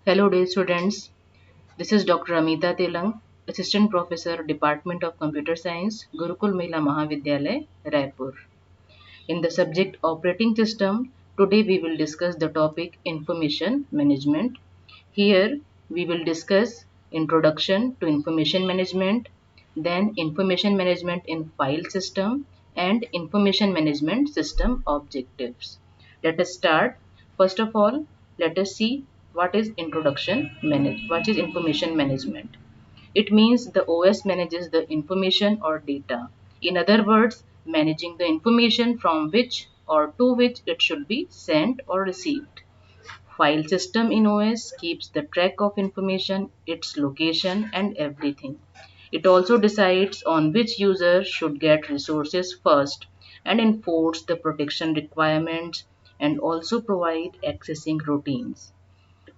Hello dear students, this is Dr. Amita Telang, Assistant Professor, Department of Computer Science, Gurukul Mahila Mahavidyalaya, Raipur. In the subject Operating System, today we will discuss the topic Information Management. Here we will discuss Introduction to Information Management, then Information Management in File System and Information Management System Objectives. Let us start. First of all, let us see what is information management. It means the OS manages the information or data. In other words, managing the information from which or to which it should be sent or received. File system in OS keeps the track of information, its location and everything. It also decides on which user should get resources first and enforce the protection requirements and also provide accessing routines.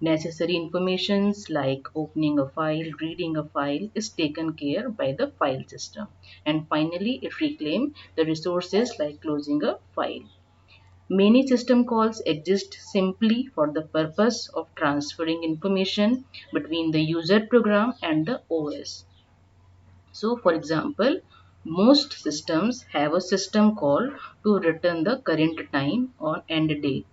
Necessary informations like opening a file, reading a file is taken care by the file system. And finally, it reclaims the resources like closing a file. Many system calls exist simply for the purpose of transferring information between the user program and the OS. So, for example, most systems have a system call to return the current time or end date.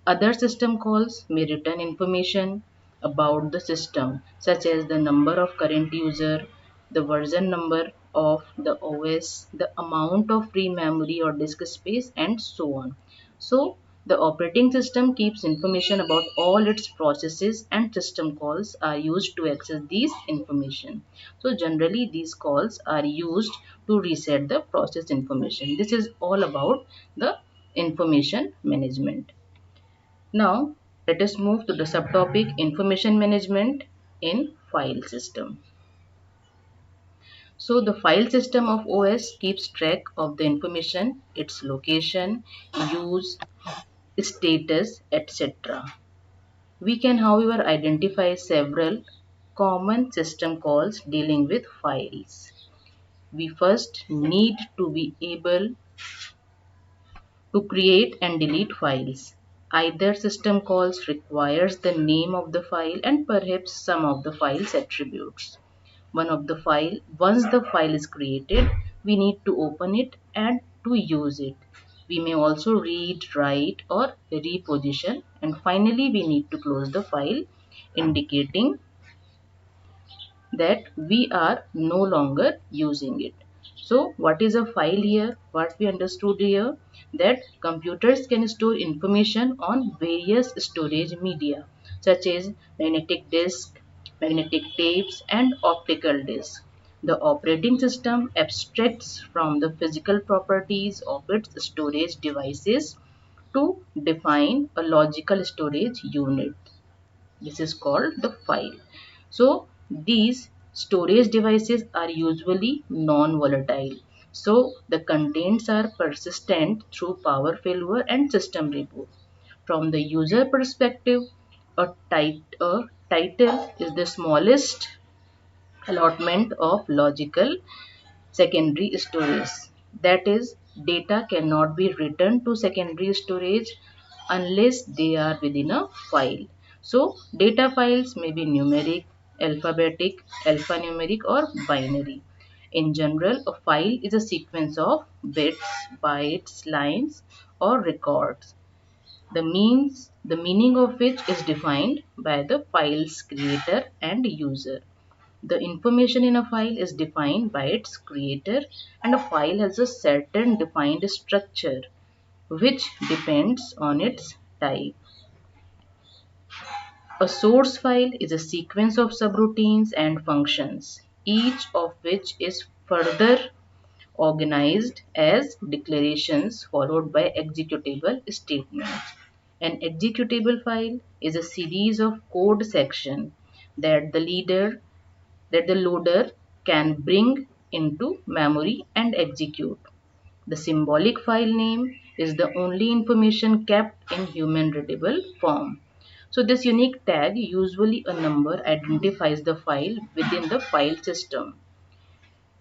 Other system calls may return information about the system, such as the number of current user, the version number of the OS, the amount of free memory or disk space, and so on. So, the operating system keeps information about all its processes and system calls are used to access these information. So generally these calls are used to reset the process information. This is all about the information management. Now let us move to the subtopic information management in file system. So the file system of OS keeps track of the information, its location, use, status, etc. We can, however, identify several common system calls dealing with files. We first need to be able to create and delete files. Either system calls requires the name of the file and perhaps some of the file's attributes. Once the file is created, we need to open it and to use it. We may also read, write or reposition, and finally we need to close the file, indicating that we are no longer using it. So what is a file here? What we understood here, that computers can store information on various storage media such as magnetic disk, magnetic tapes and optical disc. The operating system abstracts from the physical properties of its storage devices to define a logical storage unit. This is called the file. So these storage devices are usually non-volatile. So the contents are persistent through power failure and system reboot. From the user perspective, a title is the smallest allotment of logical secondary storage. That is, data cannot be written to secondary storage unless they are within a file. So, data files may be numeric, alphabetic, alphanumeric, or binary. In general, a file is a sequence of bits, bytes, lines, or records. The meaning of which is defined by the file's creator and user. The information in a file is defined by its creator, and a file has a certain defined structure which depends on its type. A source file is a sequence of subroutines and functions, each of which is further organized as declarations followed by executable statements. An executable file is a series of code sections that the loader can bring into memory and execute. The symbolic file name is the only information kept in human readable form. So this unique tag, usually a number, identifies the file within the file system.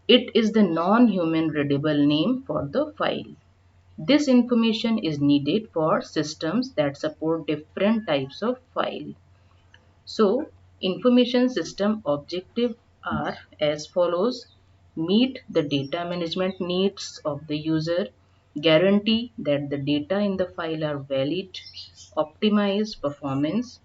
It is the non-human readable name for the file. This information is needed for systems that support different types of file. So, information system objectives are as follows: meet the data management needs of the user, guarantee that the data in the file are valid, optimize performance,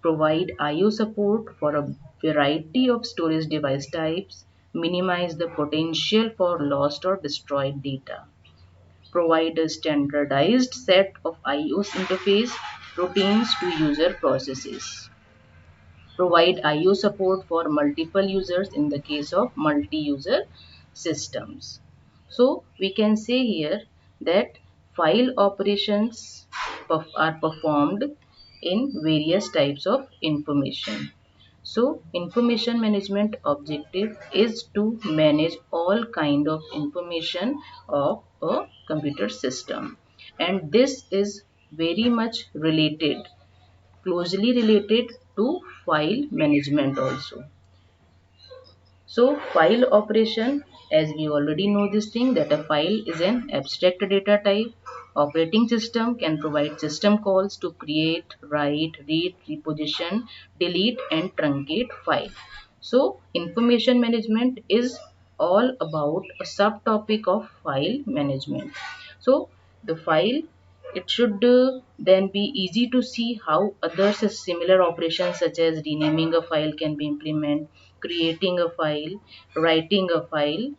provide I/O support for a variety of storage device types, minimize the potential for lost or destroyed data, provide a standardized set of I/O interface routines to user processes, provide I/O support for multiple users in the case of multi-user systems. So we can say here that file operations are performed in various types of information. So information management objective is to manage all kind of information of a computer system, and this is very much related, closely related to file management also. So file operation, as we already know this thing, that a file is an abstract data type. Operating system can provide system calls to create, write, read, reposition, delete and truncate file. So information management is all about a subtopic of file management. So the file, it should then be easy to see how other similar operations such as renaming a file can be implemented, creating a file, writing a file,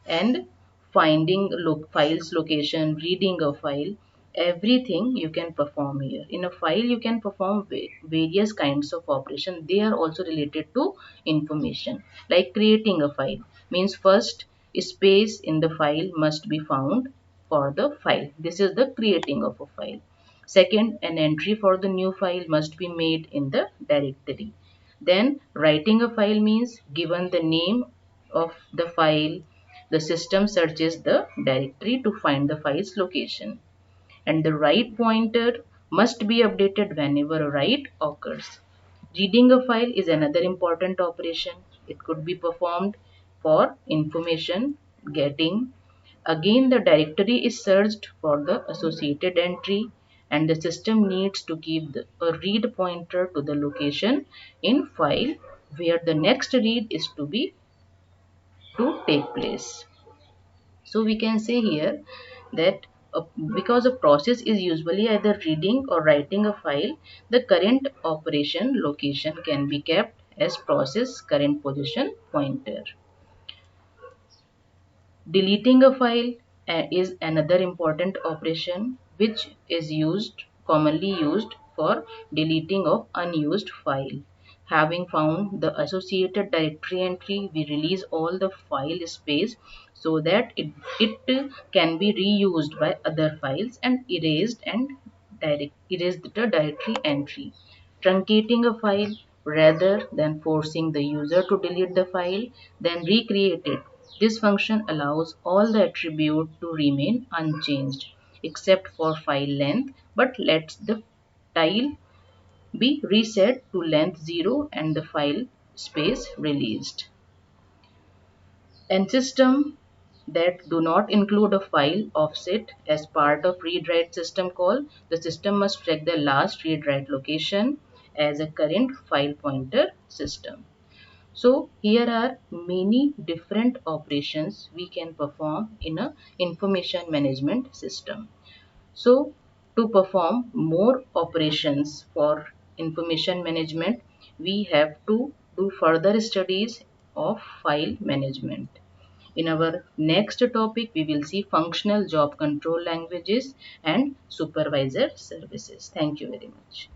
and finding files location, reading a file. Everything you can perform here. In a file, you can perform various kinds of operation. They are also related to information. Like creating a file means first space in the file must be found for the file. This is the creating of a file. Second, an entry for the new file must be made in the directory. Then writing a file means given the name of the file, the system searches the directory to find the file's location. And the write pointer must be updated whenever a write occurs. Reading a file is another important operation. It could be performed for information getting. Again, the directory is searched for the associated entry, and the system needs to give a read pointer to the location in file where the next read is to take place. So we can say here that because a process is usually either reading or writing a file, the current operation location can be kept as process current position pointer. Deleting a file is another important operation which is commonly used for deleting of unused file. Having found the associated directory entry, we release all the file space so that it can be reused by other files and erase the directory entry. Truncating a file rather than forcing the user to delete the file, then recreate it. This function allows all the attribute to remain unchanged except for file length, but lets the tile be reset to length 0 and the file space released. And system that do not include a file offset as part of read-write system call, the system must check the last read-write location as a current file pointer system. So here are many different operations we can perform in a information management system. So to perform more operations for information management, we have to do further studies of file management. In our next topic, we will see functional job control languages and supervisor services. Thank you very much.